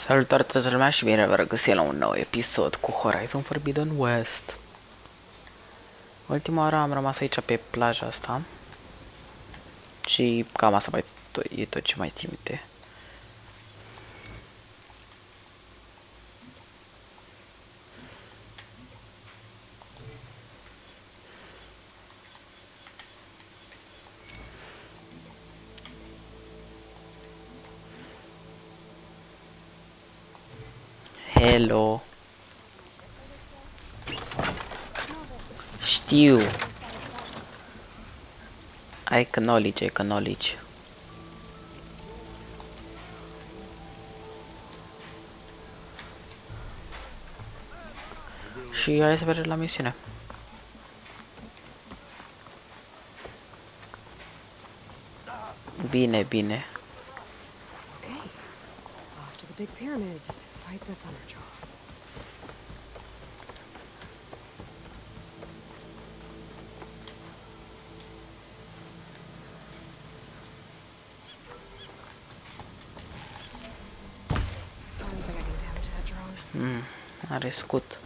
Salutare toată lumea și bine vă regăsit la un nou episod cu Horizon Forbidden West. Ultima oară am rămas aici pe plaja asta și cam asta e tot ce mai țin minte. Hello. Știu. I acknowledge. Și hai să mergem la misiune. Bine. Okay. Off to the big pyramid to fight the Thunderjaw. I don't think I can damage that drone. Are scut.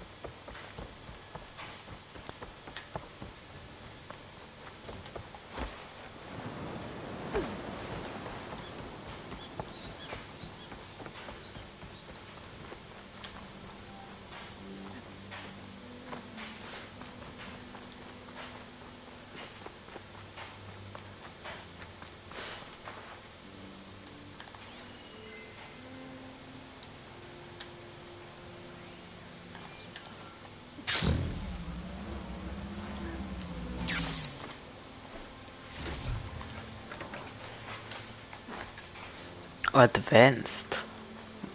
Advanced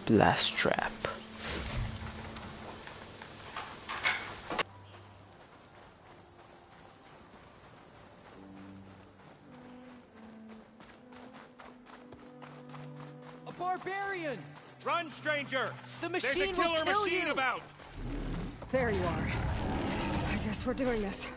blast trap. A barbarian! Run, stranger! The There's machine a killer will kill machine you! about! There you are. I guess we're doing this.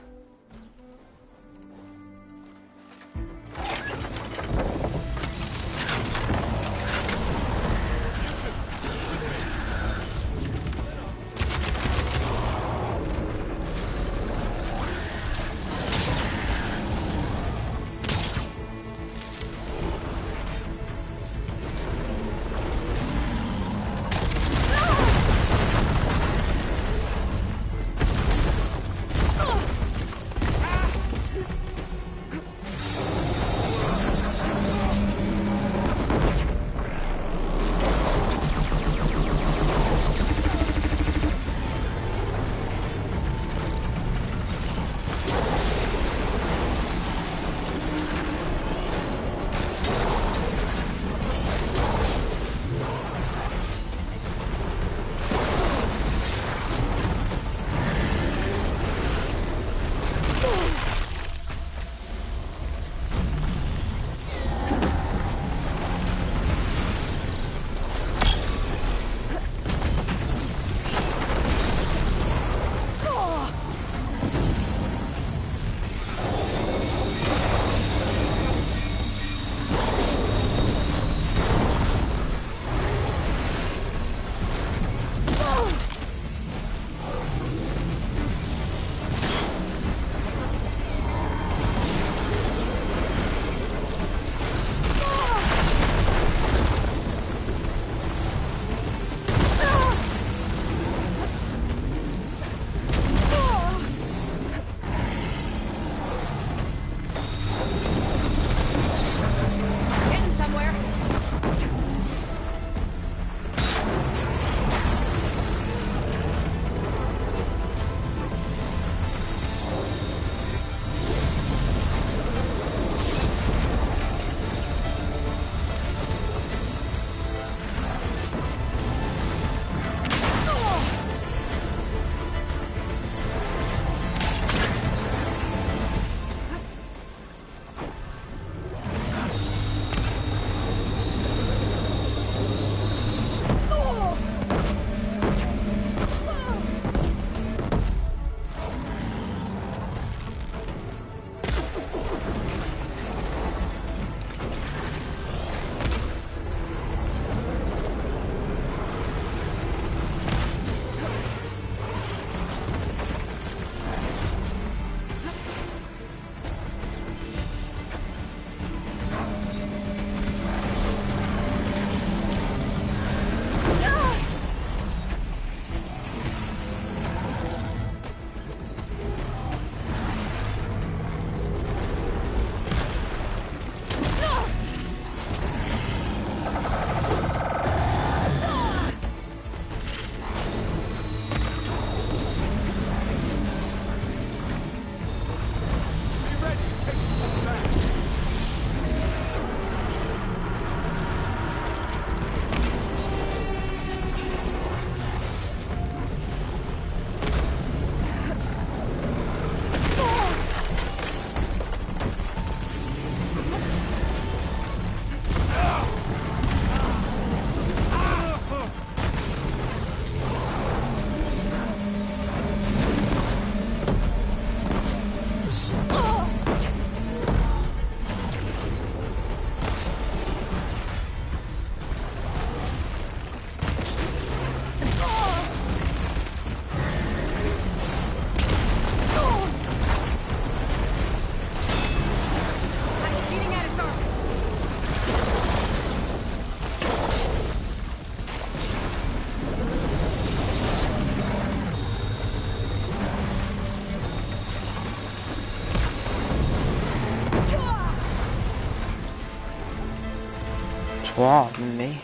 Wow, nee.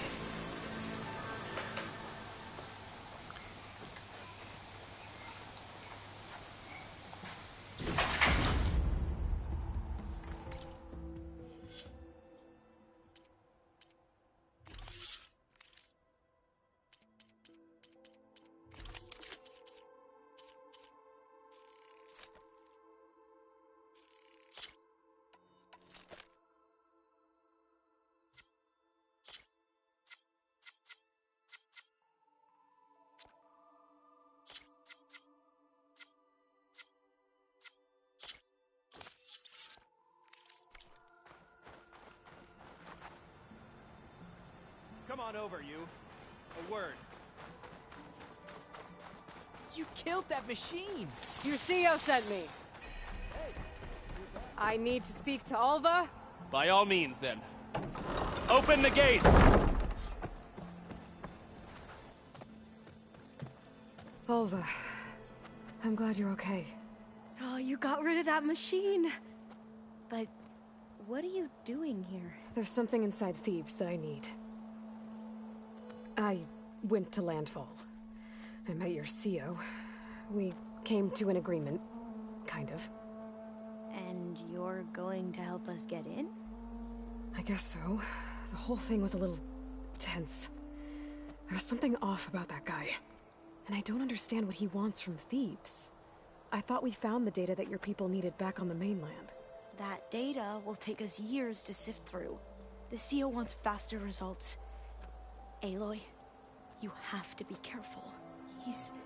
Come on over, you. A word. You killed that machine! Your CEO sent me. I need to speak to Alva. By all means, then. Open the gates! Alva, I'm glad you're okay. Oh, you got rid of that machine. But what are you doing here? There's something inside Thebes that I need. I went to Landfall. I met your CEO. We came to an agreement, kind of. And you're going to help us get in? I guess so. The whole thing was a little tense. There's something off about that guy. And I don't understand what he wants from Thebes. I thought we found the data that your people needed back on the mainland. That data will take us years to sift through. The CEO wants faster results. Aloy, you have to be careful.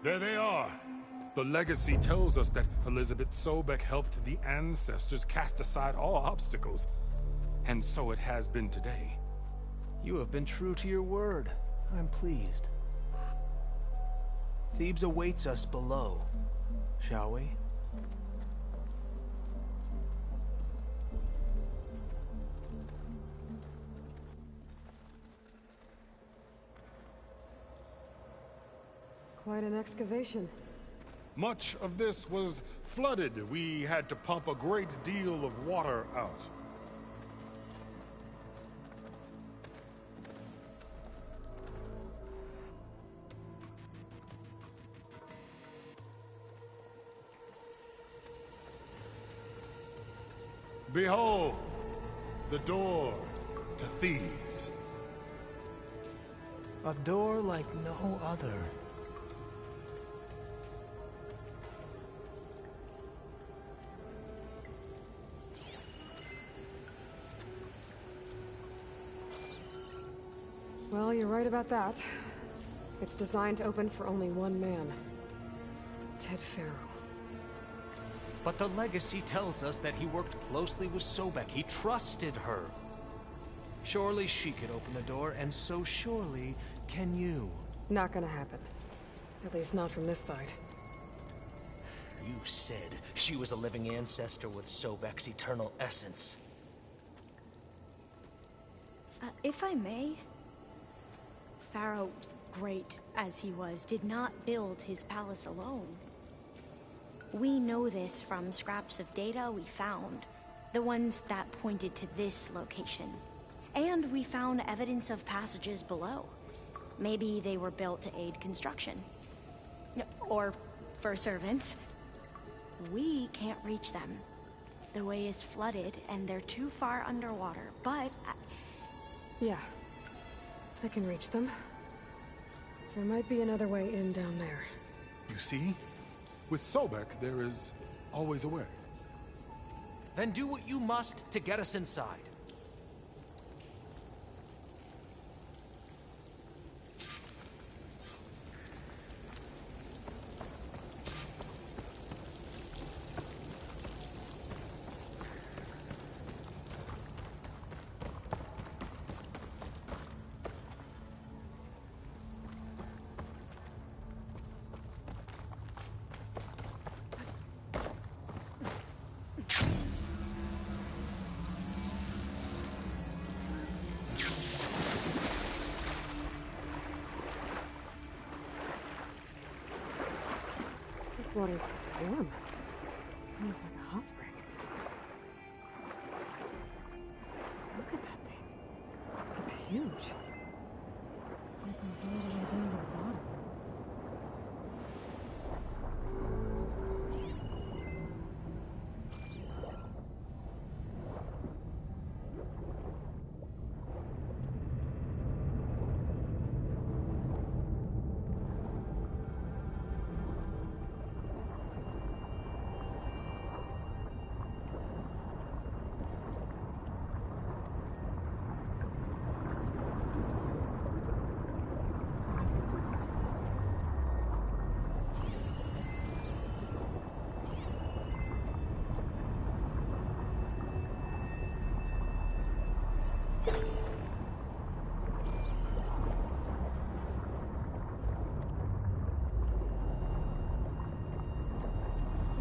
There they are! The legacy tells us that Elizabeth Sobek helped the ancestors cast aside all obstacles. And so it has been today. You have been true to your word. I'm pleased. Thebes awaits us below, shall we? Quite an excavation. Much of this was flooded. We had to pump a great deal of water out. Behold, the door to Thebes. A door like no other. Well, you're right about that. It's designed to open for only one man. Ted Faro. But the legacy tells us that he worked closely with Sobek. He trusted her. Surely she could open the door, and so surely can you. Not gonna happen. At least not from this side. You said she was a living ancestor with Sobek's eternal essence. If I may, Pharaoh, great as he was, did not build his palace alone. We know this from scraps of data we found, the ones that pointed to this location. And we found evidence of passages below. Maybe they were built to aid construction. Or for servants. We can't reach them. The way is flooded and they're too far underwater, but... Yeah. I can reach them. There might be another way in down there. You see? With Sobek, there is always a way. Then do what you must to get us inside. This water's warm. It's almost like a hot spring. Look at that thing. It's huge. Goes all the way down to the bottom.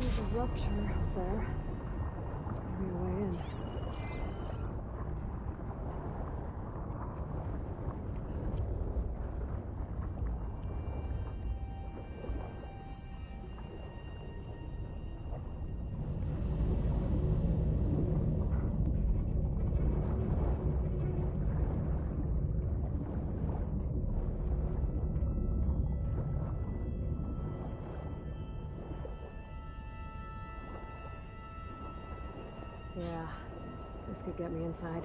There's a rupture up there. Maybe a way in. Yeah, this could get me inside.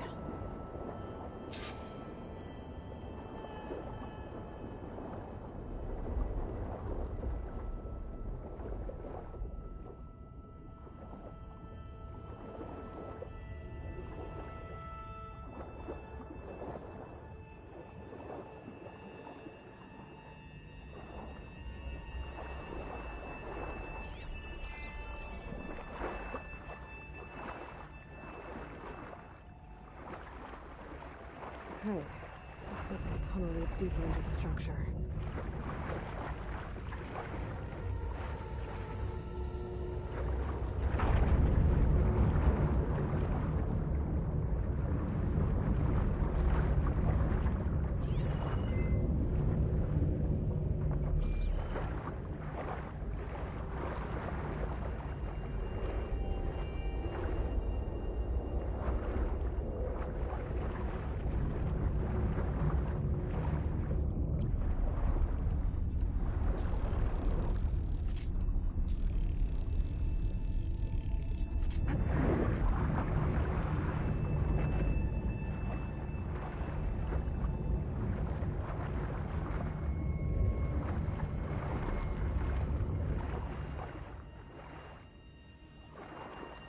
Okay, looks like this tunnel leads deeper into the structure.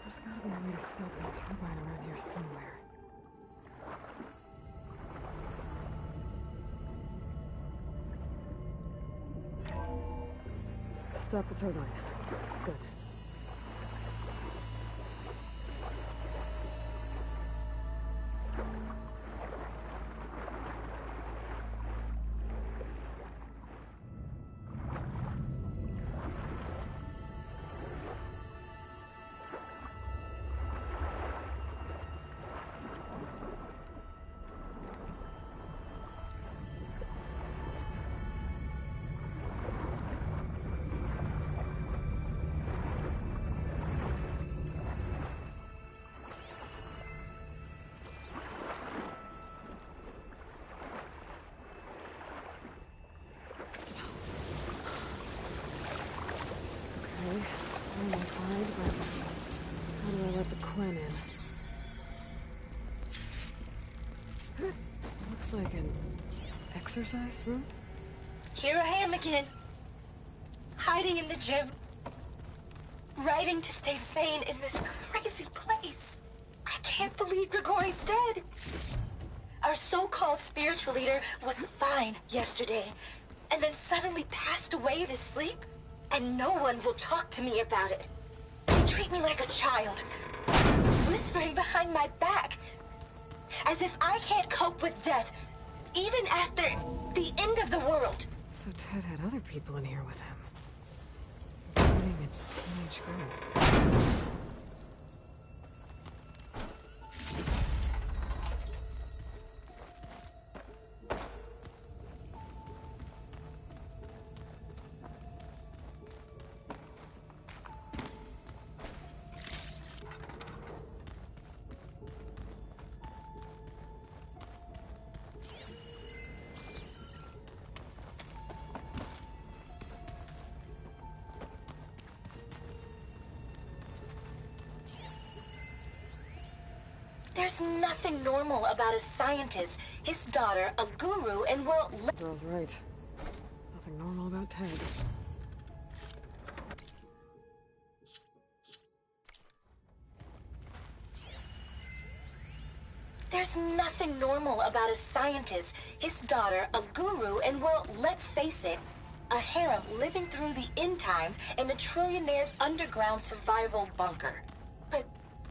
There's gotta be a way to stop that turbine around here somewhere. Stop the turbine. Good. Okay, I'm inside, but how do I let the Quen in? Looks like an exercise room? Here I am again. Hiding in the gym. Writing to stay sane in this crazy place. I can't believe Grigori's dead. Our so-called spiritual leader was fine yesterday, and then suddenly passed away in his sleep, and no one will talk to me about it. They treat me like a child, whispering behind my back, as if I can't cope with death, even after the end of the world. So Ted had other people in here with him, including a teenage girl. There's nothing normal about a scientist, his daughter, a guru, and well... Girl's right. Nothing normal about Ted. There's nothing normal about a scientist, his daughter, a guru, and well, let's face it, a harem living through the end times in a trillionaire's underground survival bunker. But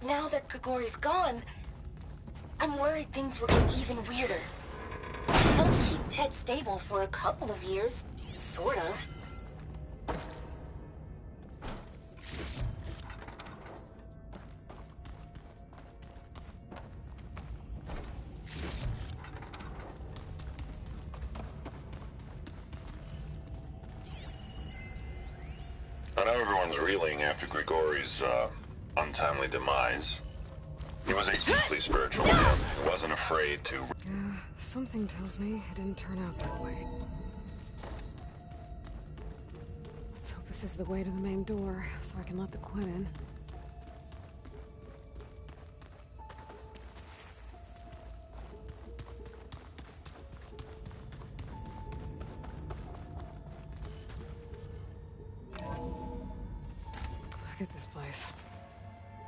now that Grigori's gone, I'm worried things will get even weirder. Help keep Ted stable for a couple of years, sort of. I know everyone's reeling after Grigori's, untimely demise. He was a deeply spiritual man who wasn't afraid to... Yeah, something tells me it didn't turn out that way. Let's hope this is the way to the main door, so I can let the Quen in. Look at this place.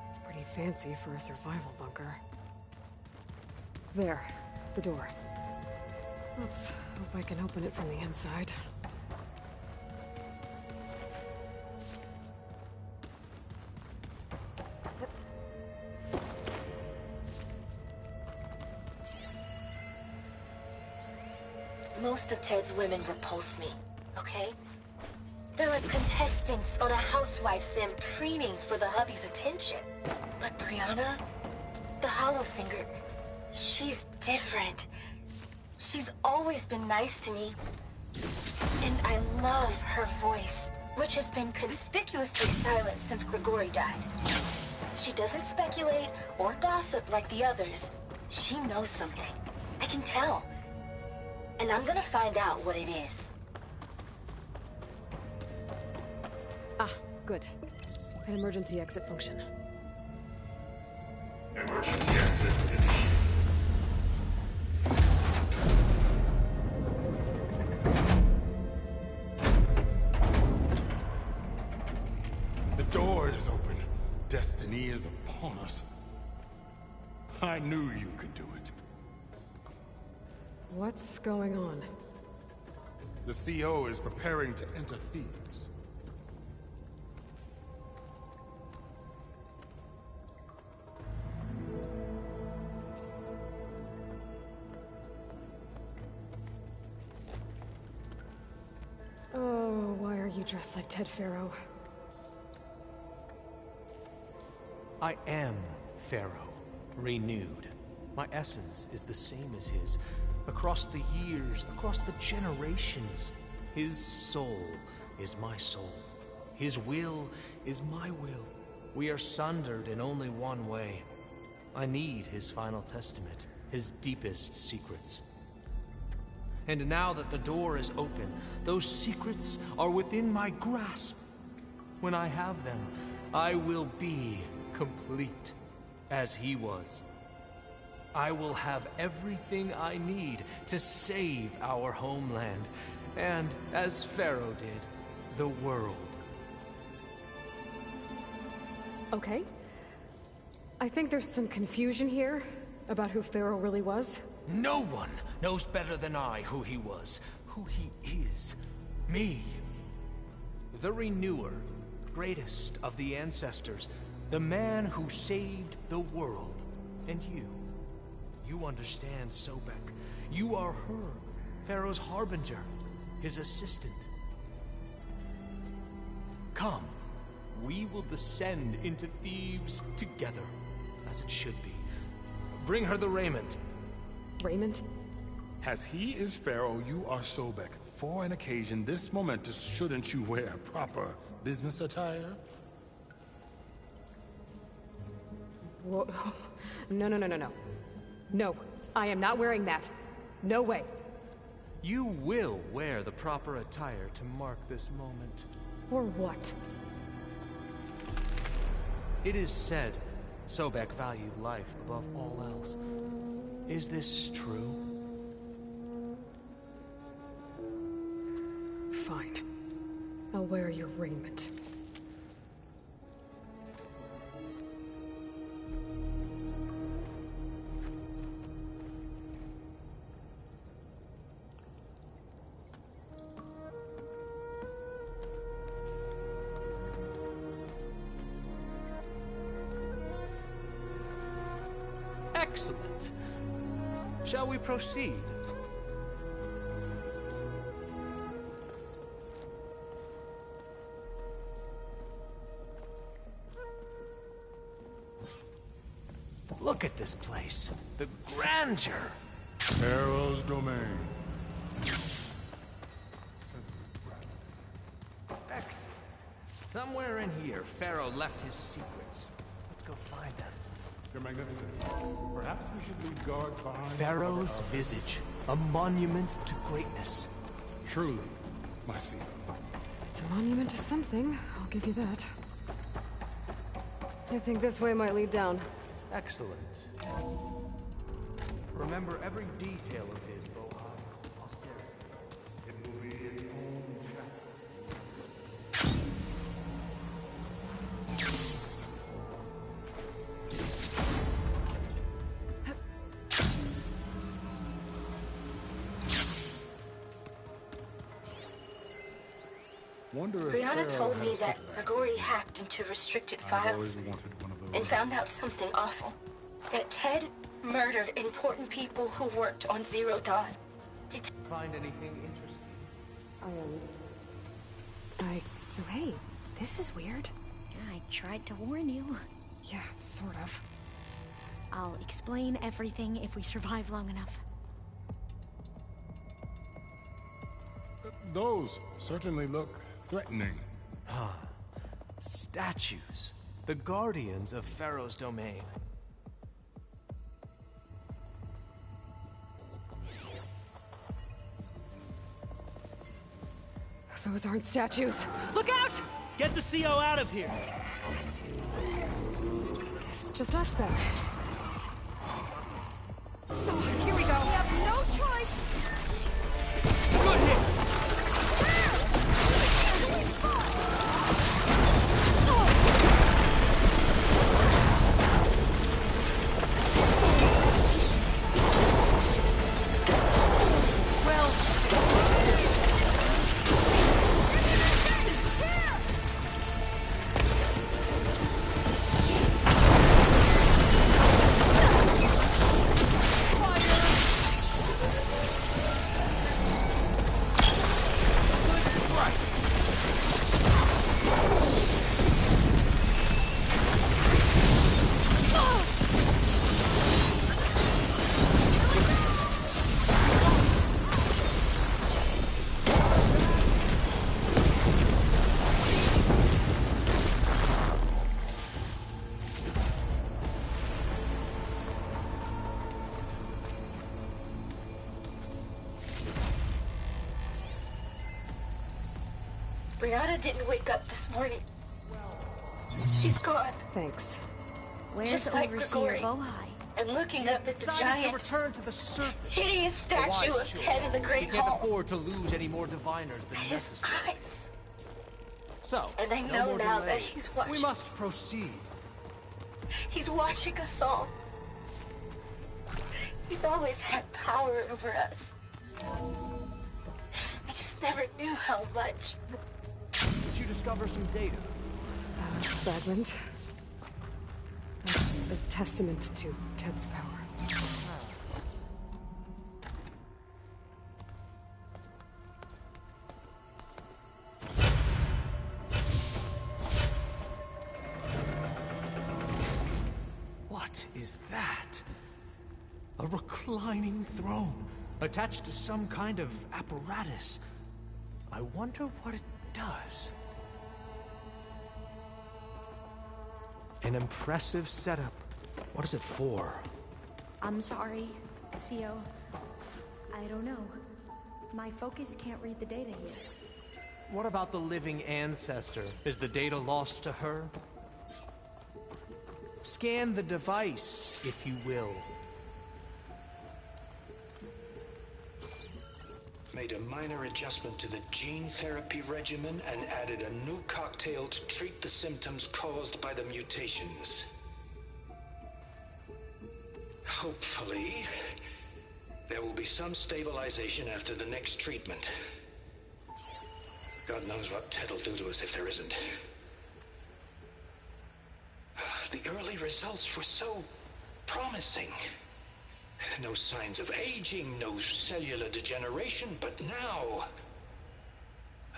It's pretty fancy for a survival bunker. There, the door. Let's hope I can open it from the inside. Most of Ted's women repulse me, okay? They're like contestants on a housewife sim preening for the hubby's attention. But Brianna, the Hollow Singer, she's different. She's always been nice to me. And I love her voice, which has been conspicuously silent since Grigori died. She doesn't speculate or gossip like the others. She knows something. I can tell. And I'm gonna find out what it is. Ah, good. An emergency exit function. Emergency exit initiated. The door is open. Destiny is upon us. I knew you could do it. What's going on? The CO is preparing to enter Thebes. Oh, why are you dressed like Ted Faro? I am Pharaoh, renewed. My essence is the same as his. Across the years, across the generations, his soul is my soul. His will is my will. We are sundered in only one way. I need his final testament, his deepest secrets. And now that the door is open, those secrets are within my grasp. When I have them, I will be complete, as he was. I will have everything I need to save our homeland, and, as Pharaoh did, the world. Okay. I think there's some confusion here about who Pharaoh really was. No one knows better than I who he was, who he is. Me. The Renewer, greatest of the ancestors, the man who saved the world. And you. You understand Sobek. You are her, Pharaoh's harbinger, his assistant. Come, we will descend into Thebes together, as it should be. Bring her the raiment. Raymond? As he is Pharaoh, you are Sobek. For an occasion this momentous, shouldn't you wear proper business attire? Whoa. No, no, no, no, no. No, I am not wearing that. No way. You will wear the proper attire to mark this moment. Or what? It is said Sobek valued life above all else. Is this true? Fine. I'll wear your raiment. Excellent. Shall we proceed? Look at this place. The grandeur. Pharaoh's domain. Excellent. Somewhere in here, Pharaoh left his secrets. Let's go find them. Your Magnificence. Perhaps we should leave guards behind. Pharaoh's visage. A monument to greatness. Truly, my CEO. It's a monument to something, I'll give you that. I think this way might lead down. Excellent. Remember every detail of his, Bohai. Posterity. It will be its own chapter. Wonder if Brianna Pharaoh told had me a that putback. Grigori hacked into restricted I've files always wanted one of those. and found out something awful. That Ted murdered important people who worked on Zero Dawn. Find anything interesting? So hey, this is weird. Yeah, I tried to warn you. Yeah, sort of. I'll explain everything if we survive long enough. Those certainly look threatening. Statues. The guardians of Pharaoh's domain. Those aren't statues. Look out! Get the CO out of here! Guess it's just us then. Oh, here we go. We have no choice. Good hit! Brianna didn't wake up this morning. She's gone. Thanks. Where's Just like Overseer Grigori. Bohai? And looking up at the Decided to giant, return to the surface. hideous A statue wise of choice. Ted in the We Great can't Hall. afford to lose any more diviners than His necessary. eyes. So, And I no know more now that delays. he's watching. We must proceed. He's watching us all. He's always had power over us. I just never knew how much. Did you discover some data? Fragment. A testament to Ted's power. What is that? A reclining throne, attached to some kind of apparatus. I wonder what it does. An impressive setup. What is it for? I'm sorry, CO. I don't know. My focus can't read the data here. What about the living ancestor? Is the data lost to her? Scan the device, if you will. Made a minor adjustment to the gene therapy regimen and added a new cocktail to treat the symptoms caused by the mutations. Hopefully, there will be some stabilization after the next treatment. God knows what Ted will do to us if there isn't. The early results were so promising. No signs of aging, no cellular degeneration, but now...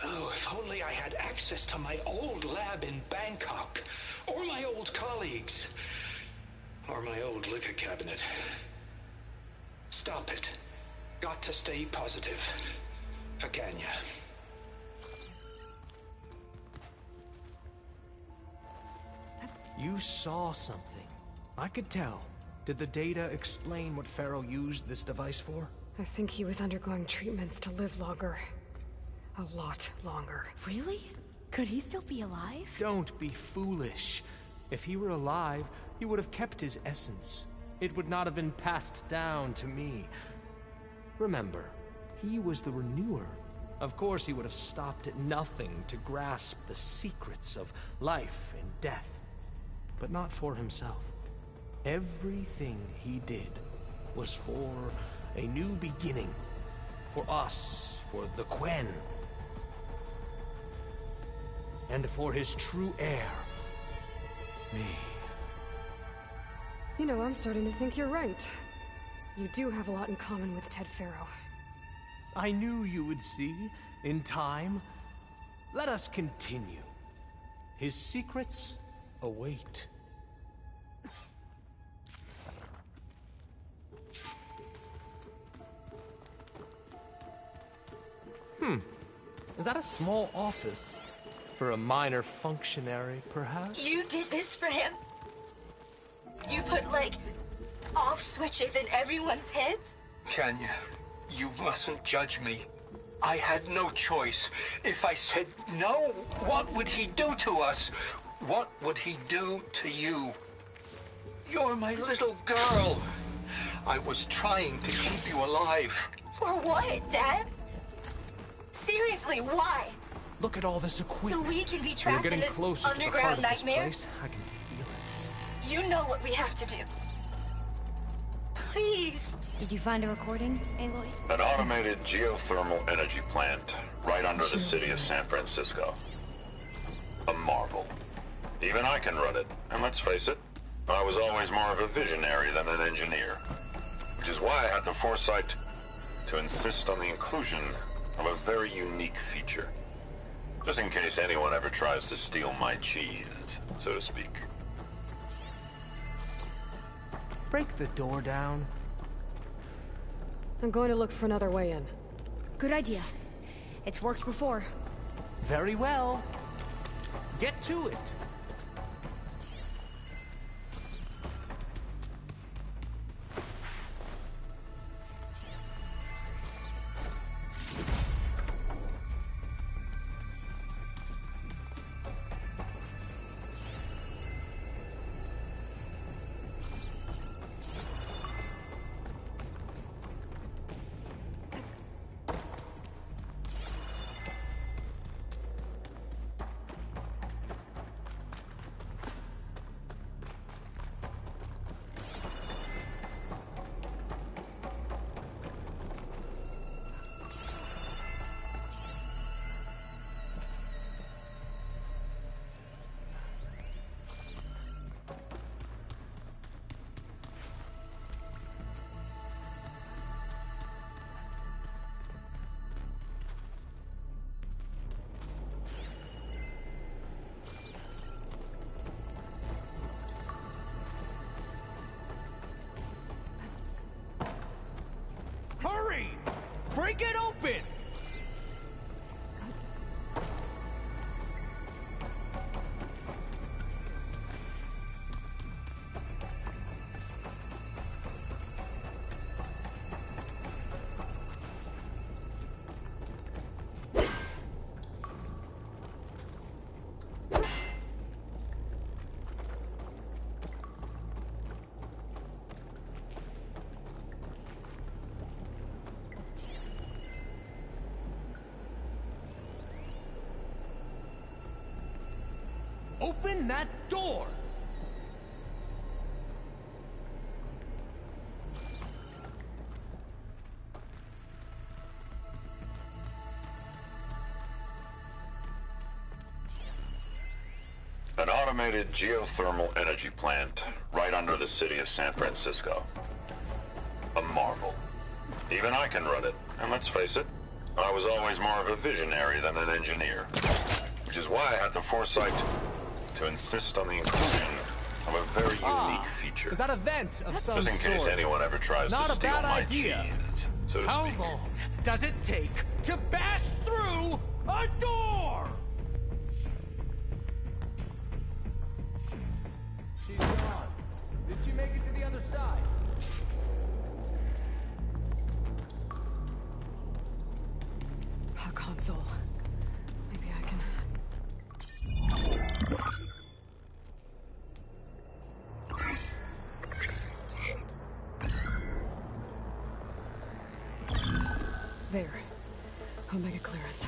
Oh, if only I had access to my old lab in Bangkok, or my old colleagues, or my old liquor cabinet. Stop it. Got to stay positive. For Kenya. You saw something. I could tell. Did the data explain what Pharaoh used this device for? I think he was undergoing treatments to live longer. A lot longer. Really? Could he still be alive? Don't be foolish. If he were alive, he would have kept his essence. It would not have been passed down to me. Remember, he was the renewer. Of course he would have stopped at nothing to grasp the secrets of life and death. But not for himself. Everything he did was for a new beginning. For us, for the Quen. And for his true heir, me. You know, I'm starting to think you're right. You do have a lot in common with Ted Pharaoh. I knew you would see, in time. Let us continue. His secrets await. Is that a small office? For a minor functionary, perhaps? You did this for him? You put, like, off switches in everyone's heads? Kenya, you mustn't judge me. I had no choice. If I said no, what would he do to us? What would he do to you? You're my little girl. I was trying to keep you alive. For what, Dad? Seriously, why? Look at all this equipment. So we can be We're trapped in getting this closer to the heart underground of this nightmare? place. I can feel it. You know what we have to do. Please. Did you find a recording, Aloy? An automated geothermal energy plant right under the city of San Francisco. A marvel. Even I can run it, and let's face it, I was always more of a visionary than an engineer. Which is why I had the foresight to insist on the inclusion of a very unique feature. Just in case anyone ever tries to steal my cheese, so to speak. Break the door down. I'm going to look for another way in. Good idea. It's worked before. Very well. Get to it. Open that door! An automated geothermal energy plant right under the city of San Francisco. A marvel. Even I can run it, and let's face it, I was always more of a visionary than an engineer. Which is why I had the foresight to insist on the inclusion of a very unique feature. Is that a vent of some Just in case sort? anyone ever tries Not to a steal bad my idea. cheese, so to How speak. long does it take to bash through a door? She's gone. Did she make it to the other side? A console. Maybe I can... There. Omega clearance.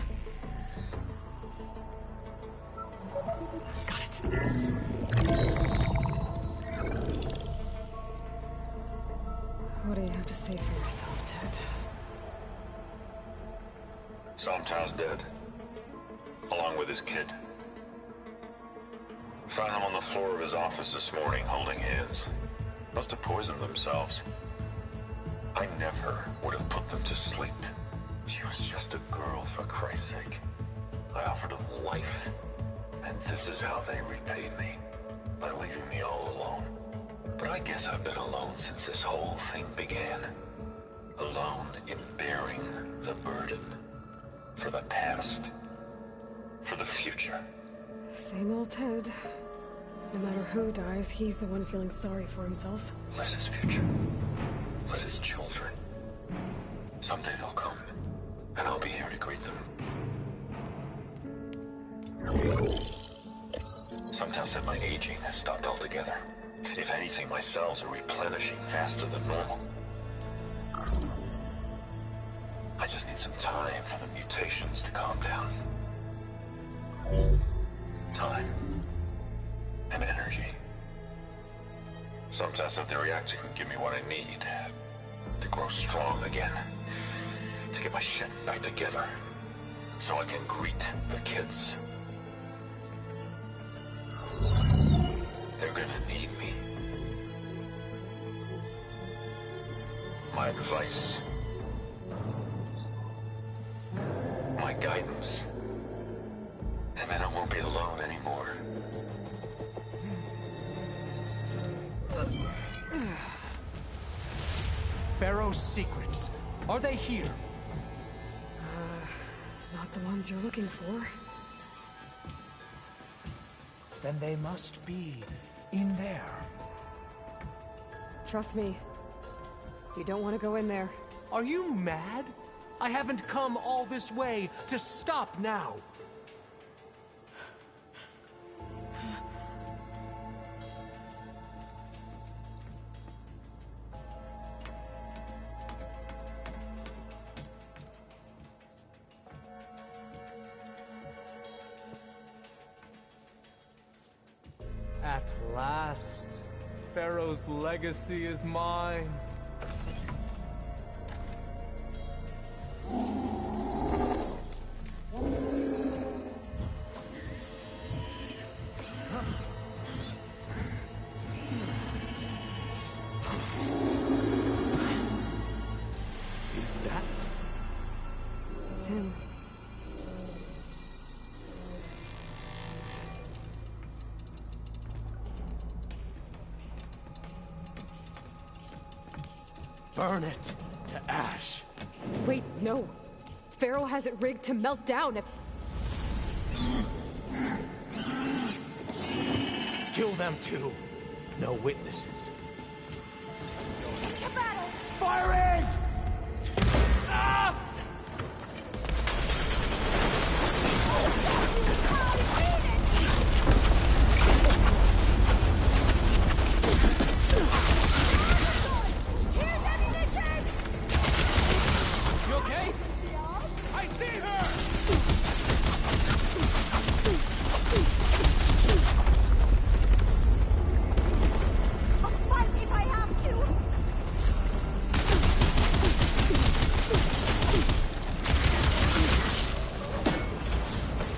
Got it. What do you have to say for yourself, Ted? Somtow's dead. Along with his kid. Found them on the floor of his office this morning, holding hands. Must have poisoned themselves. I never would have put them to sleep. She was just a girl, for Christ's sake. I offered them life. And this is how they repaid me. By leaving me all alone. But I guess I've been alone since this whole thing began. Alone in bearing the burden. For the past. For the future. Same old Ted. No matter who dies, he's the one feeling sorry for himself. Liz's future. Liz's children. Someday they'll come. And I'll be here to greet them. Sometimes said my aging has stopped altogether. If anything, my cells are replenishing faster than normal. I just need some time for the mutations to calm down. Time. And energy. Sometimes said the reactor can give me what I need. To grow strong again. To get my shit back together. So I can greet the kids. They're gonna need me. My advice. My guidance. And then I won't be alone anymore. Pharaoh's secrets. Are they here? Not the ones you're looking for. Then they must be in there. Trust me. You don't want to go in there. Are you mad? I haven't come all this way to stop now. At last, Pharaoh's legacy is mine. Is that? It's him. Burn it to ash. Wait, no. Pharaoh has it rigged to melt down if... Kill them too. No witnesses. To battle! Firing! Ah! You okay? I see her!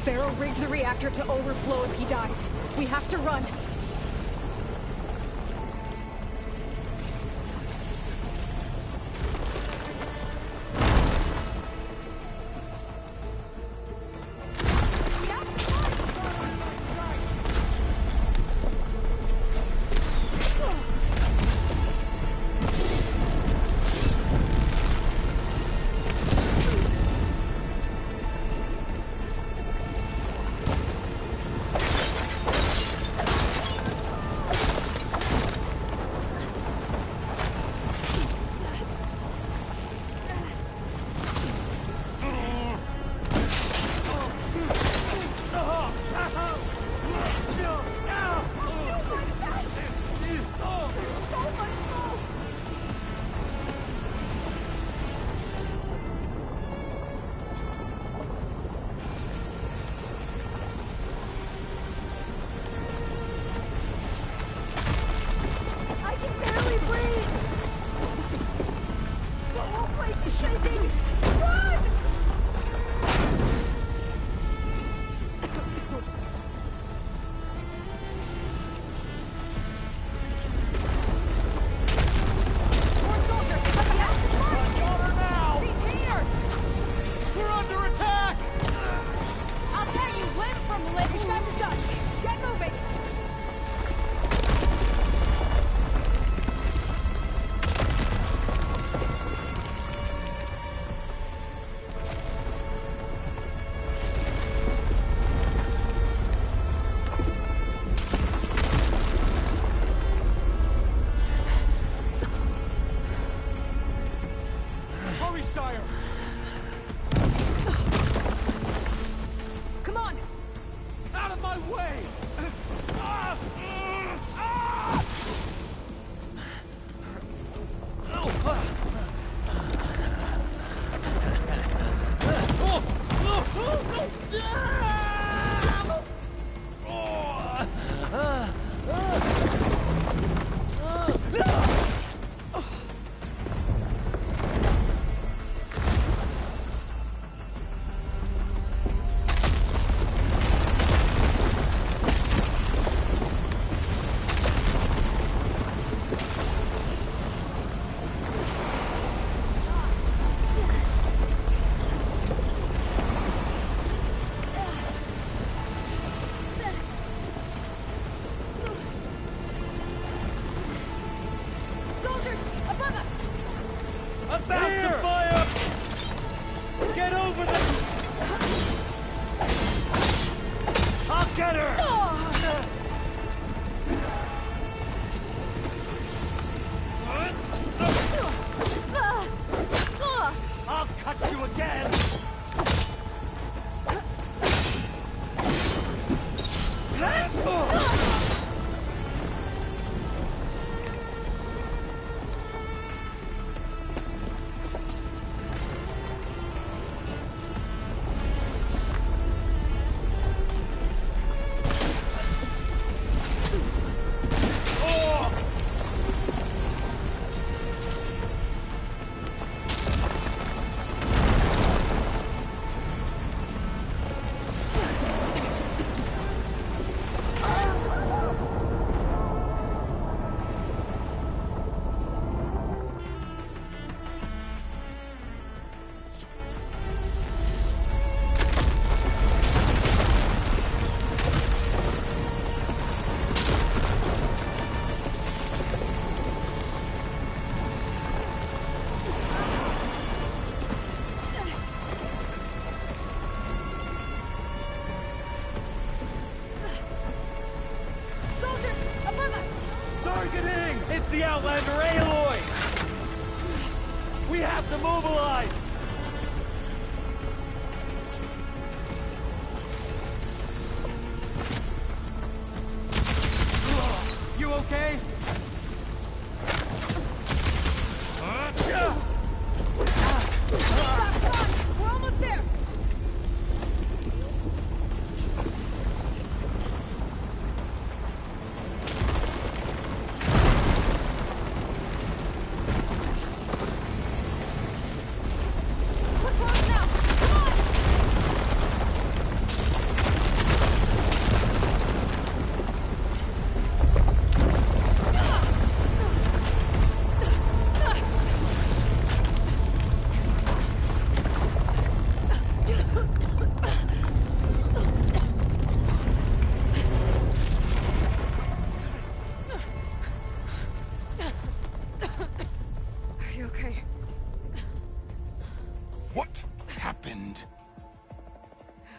Pharaoh rigged the reactor to overflow if he dies. We have to run. the Outlander Aloy! We have to mobilize! You okay? We're almost there!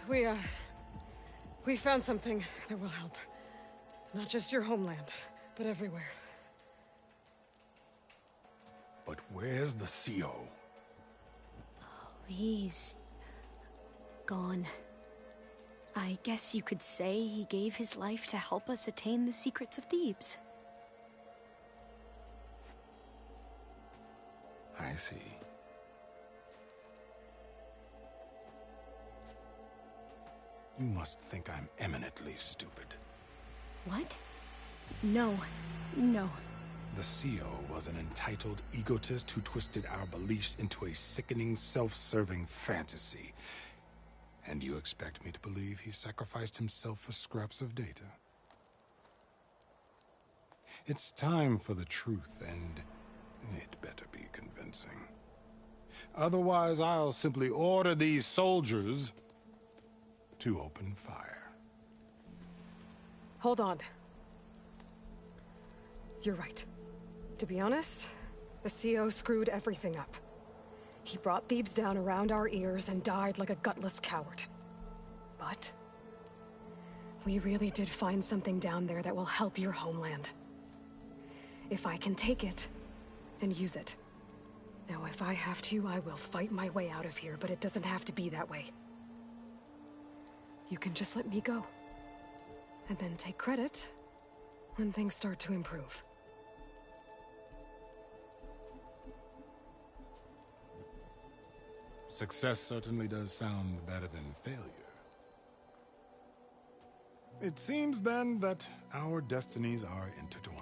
We found something that will help. Not just your homeland, but everywhere. But where's the CO? He's gone. I guess you could say he gave his life to help us attain the secrets of Thebes. I see. You must think I'm eminently stupid. What? No. No. The CO was an entitled egotist who twisted our beliefs into a sickening, self-serving fantasy. And you expect me to believe he sacrificed himself for scraps of data? It's time for the truth, and it better be convincing. Otherwise, I'll simply order these soldiers to open fire. Hold on. You're right. To be honest, the CO screwed everything up. He brought Thebes down around our ears and died like a gutless coward. But we really did find something down there that will help your homeland. If I can take it and use it. Now, if I have to, I will fight my way out of here, but it doesn't have to be that way. You can just let me go. And then take credit when things start to improve. Success certainly does sound better than failure. It seems then that our destinies are intertwined.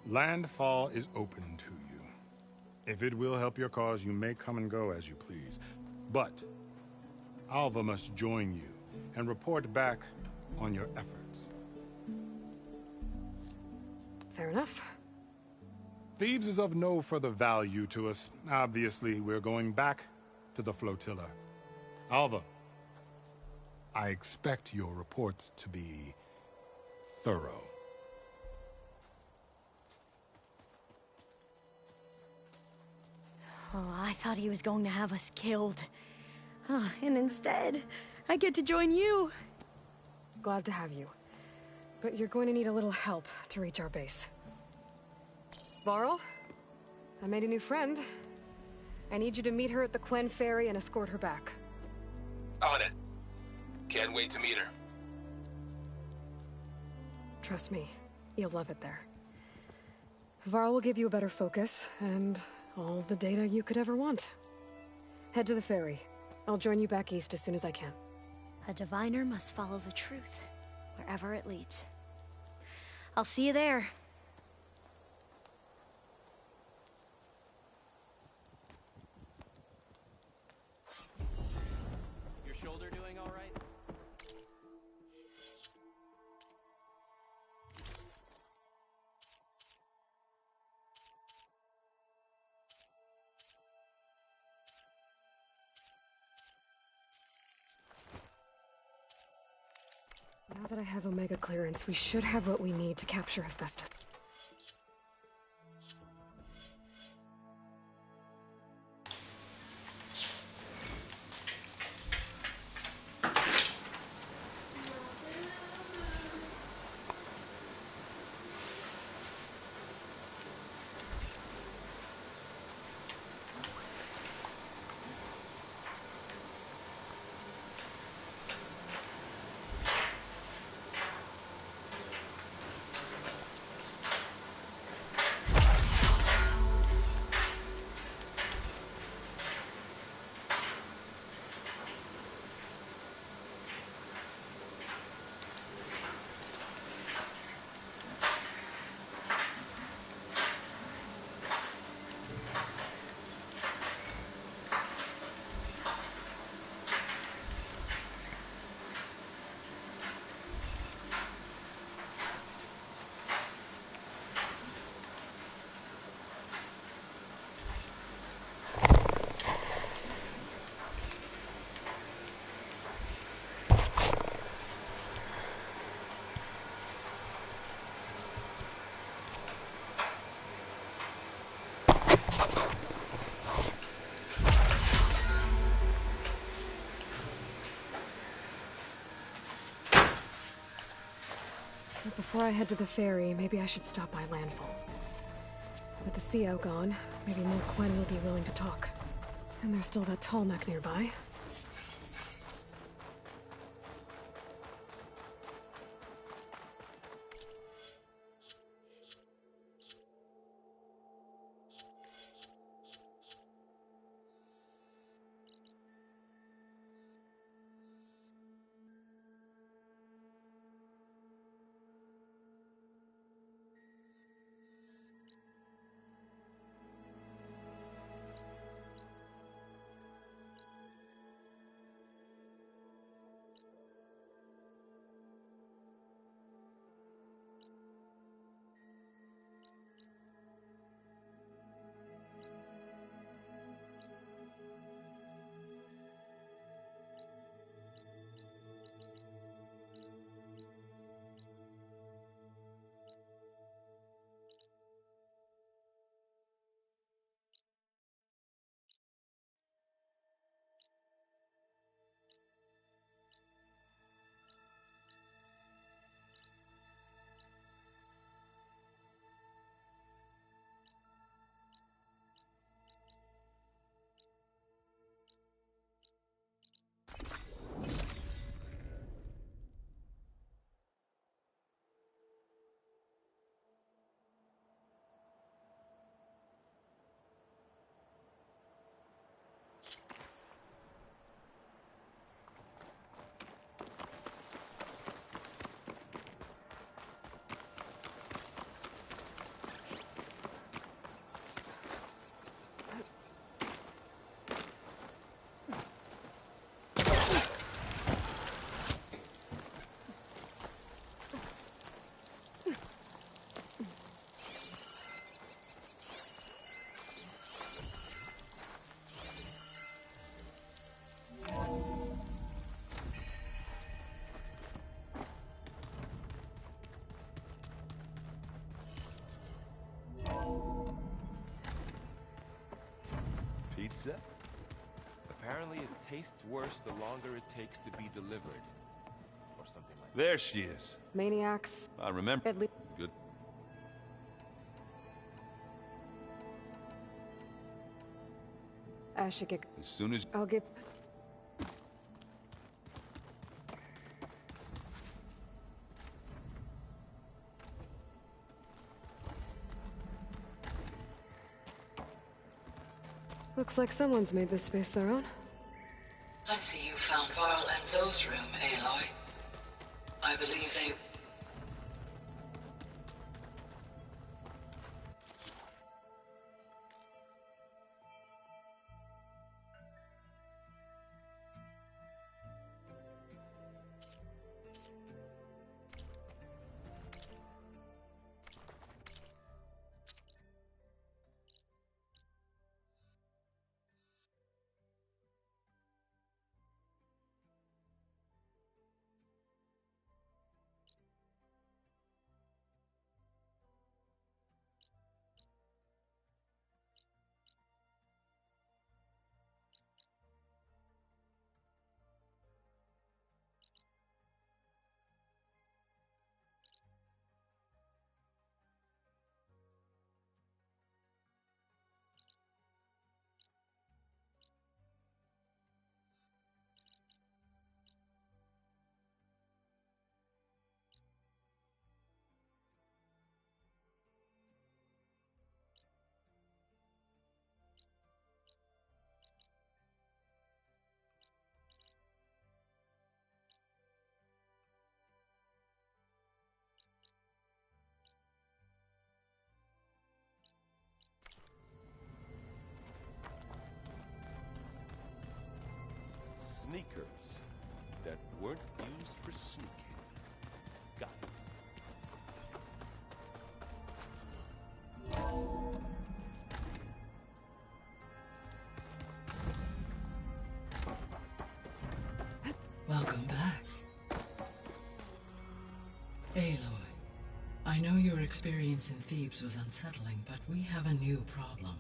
Landfall is open to you. If it will help your cause, you may come and go as you please. But Alva must join you and report back on your efforts. Fair enough. Thebes is of no further value to us. Obviously, we're going back to the flotilla. Alva, I expect your reports to be thorough. Oh, I thought he was going to have us killed. Oh, and instead, I get to join you. Glad to have you. But you're going to need a little help to reach our base. Varl, I made a new friend. I need you to meet her at the Quen Ferry and escort her back. On it. Can't wait to meet her. Trust me, you'll love it there. Varl will give you a better focus, and all the data you could ever want. Head to the ferry. I'll join you back east as soon as I can. A diviner must follow the truth, wherever it leads. I'll see you there. Your shoulder doing all right? Now that I have Omega clearance, we should have what we need to capture Hephaestus. But before I head to the ferry, maybe I should stop by Landfall. With the CO gone, maybe Mo Quen will be willing to talk. And there's still that tall neck nearby. Pizza? Apparently it tastes worse the longer it takes to be delivered. Or something like that. There she is. Maniacs. I remember. At least. Good. I should get... As soon as... I'll get... Looks like someone's made this space their own. I see you found Varl and Zoe's room, Aloy. I believe they... Sneakers that weren't used for sneaking. Got it. Welcome back. Aloy, I know your experience in Thebes was unsettling, but we have a new problem.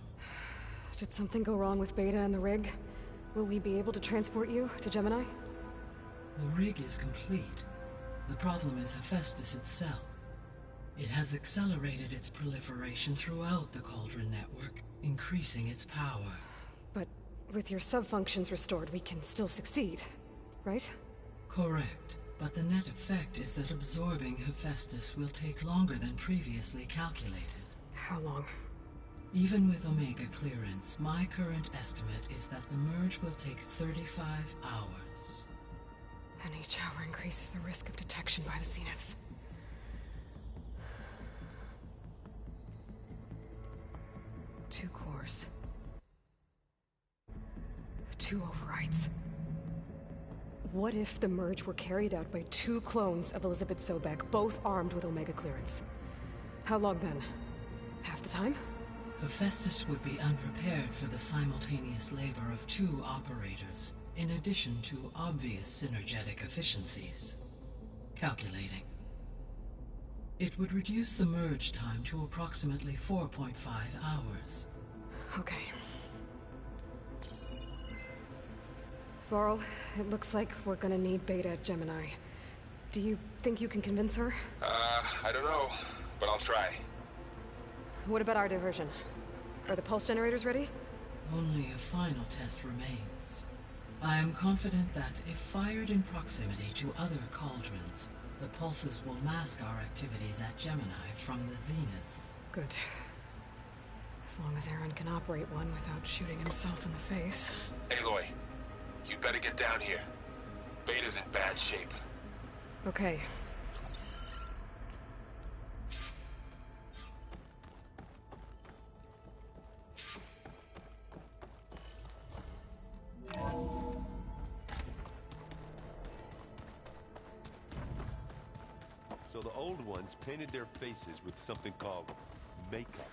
Did something go wrong with Beta and the rig? Will we be able to transport you to Gemini? The rig is complete. The problem is Hephaestus itself. It has accelerated its proliferation throughout the Cauldron network, increasing its power. But with your sub-functions restored, we can still succeed, right? Correct. But the net effect is that absorbing Hephaestus will take longer than previously calculated. How long? Even with Omega clearance, my current estimate is that the merge will take 35 hours. And each hour increases the risk of detection by the Zeniths. Two cores. Two overrides. What if the merge were carried out by two clones of Elizabeth Sobek, both armed with Omega clearance? How long then? Half the time? Hephaestus would be unprepared for the simultaneous labor of two operators, in addition to obvious synergetic efficiencies. Calculating. It would reduce the merge time to approximately 4.5 hours. Okay. Varl, it looks like we're gonna need Beta at Gemini. Do you think you can convince her? I don't know, but I'll try. What about our diversion? Are the pulse generators ready? Only a final test remains. I am confident that if fired in proximity to other cauldrons, the pulses will mask our activities at Gemini from the Zeniths. Good. As long as Aaron can operate one without shooting himself in the face. Aloy, you better get down here. Beta's in bad shape. Okay. So the old ones painted their faces with something called makeup.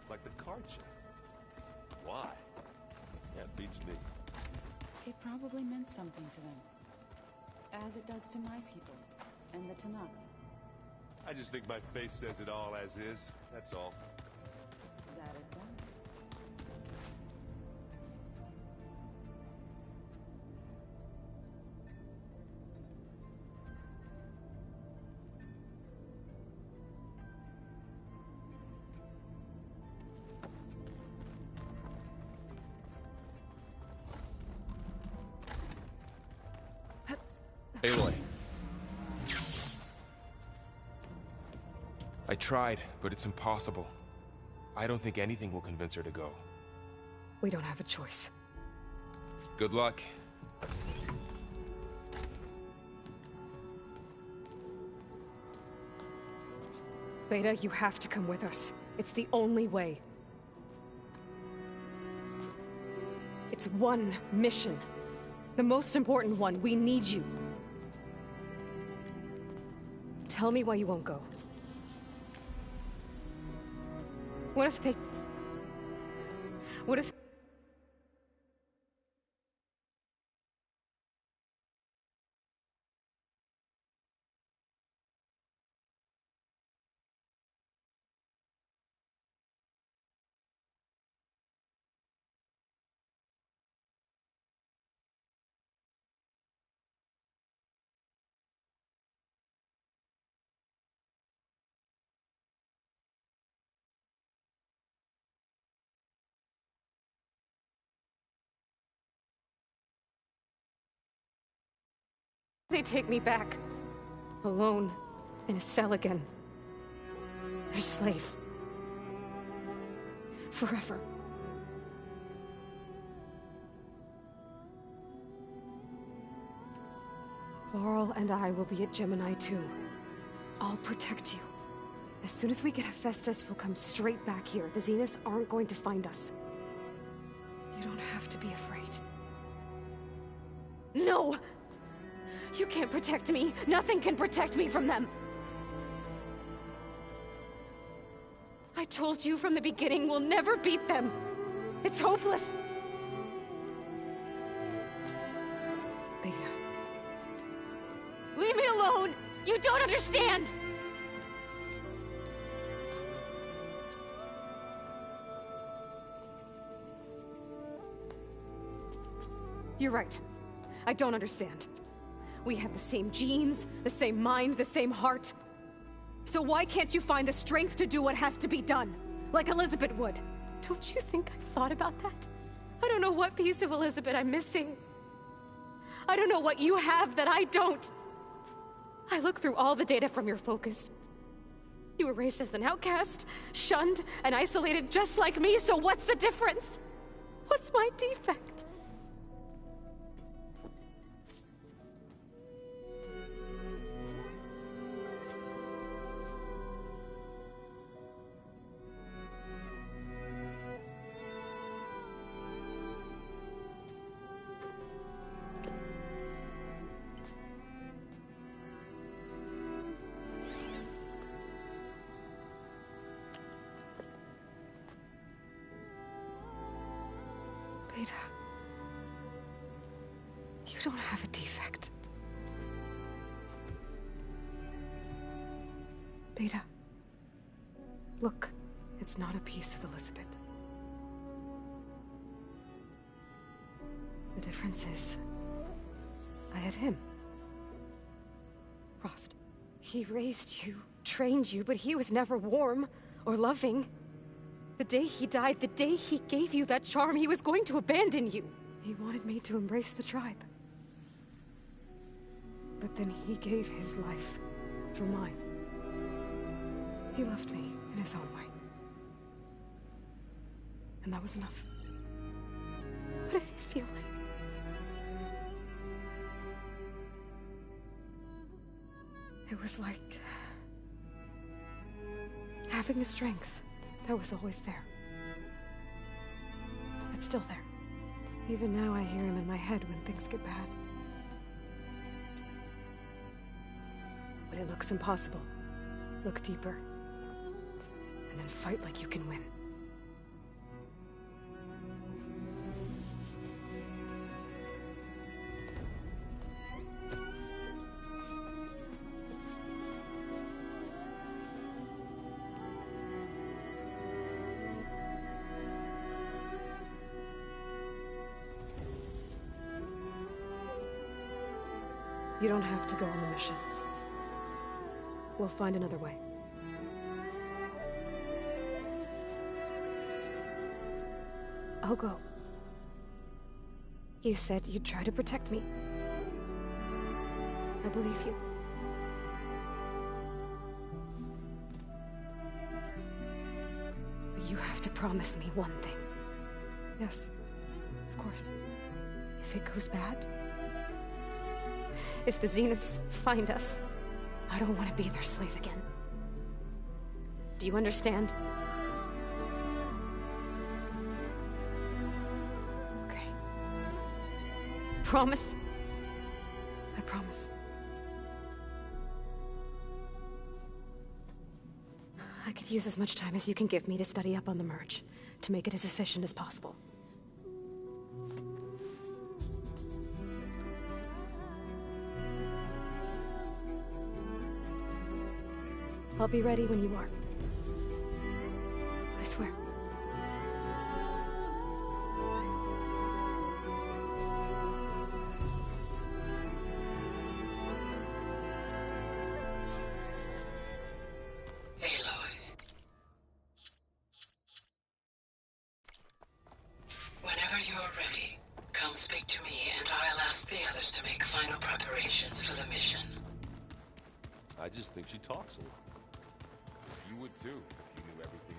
Like the card show. Why? Yeah, beats me. It probably meant something to them. As it does to my people, and the Tanakh. I just think my face says it all as is, that's all. That it does. Aloy. I tried, but it's impossible. I don't think anything will convince her to go. We don't have a choice. Good luck. Beta, you have to come with us. It's the only way. It's one mission. The most important one. We need you. Tell me why you won't go. What if they... What if... They take me back. Alone. In a cell again. Their slave. Forever. Varl and I will be at Gemini too. I'll protect you. As soon as we get Hephaestus, we'll come straight back here. The Zeniths aren't going to find us. You don't have to be afraid. No! You can't protect me. Nothing can protect me from them. I told you from the beginning, we'll never beat them. It's hopeless. Beta. Leave me alone! You don't understand! You're right. I don't understand. We have the same genes, the same mind, the same heart. So why can't you find the strength to do what has to be done? Like Elizabeth would? Don't you think I've thought about that? I don't know what piece of Elizabeth I'm missing. I don't know what you have that I don't. I look through all the data from your focus. You were raised as an outcast, shunned, and isolated just like me, so what's the difference? What's my defect? Beta, you don't have a defect. Beta, look, it's not a piece of Elizabeth. The difference is, I had him. Rost. He raised you, trained you, but he was never warm or loving. The day he died, the day he gave you that charm, he was going to abandon you. He wanted me to embrace the tribe. But then he gave his life for mine. He loved me in his own way. And that was enough. What did it feel like? It was like having a strength that was always there. It's still there. Even now I hear him in my head when things get bad. When it looks impossible, look deeper. And then fight like you can win. You don't have to go on the mission. We'll find another way. I'll go. You said you'd try to protect me. I believe you. But you have to promise me one thing. Yes, of course. If it goes bad, if the Zeniths find us, I don't want to be their slave again. Do you understand? Okay. Promise? I promise. I could use as much time as you can give me to study up on the merge, to make it as efficient as possible. I'll be ready when you are. I swear. Aloy. Whenever you're ready, come speak to me and I'll ask the others to make final preparations for the mission. I just think she talks a lot. You would too, if you knew everything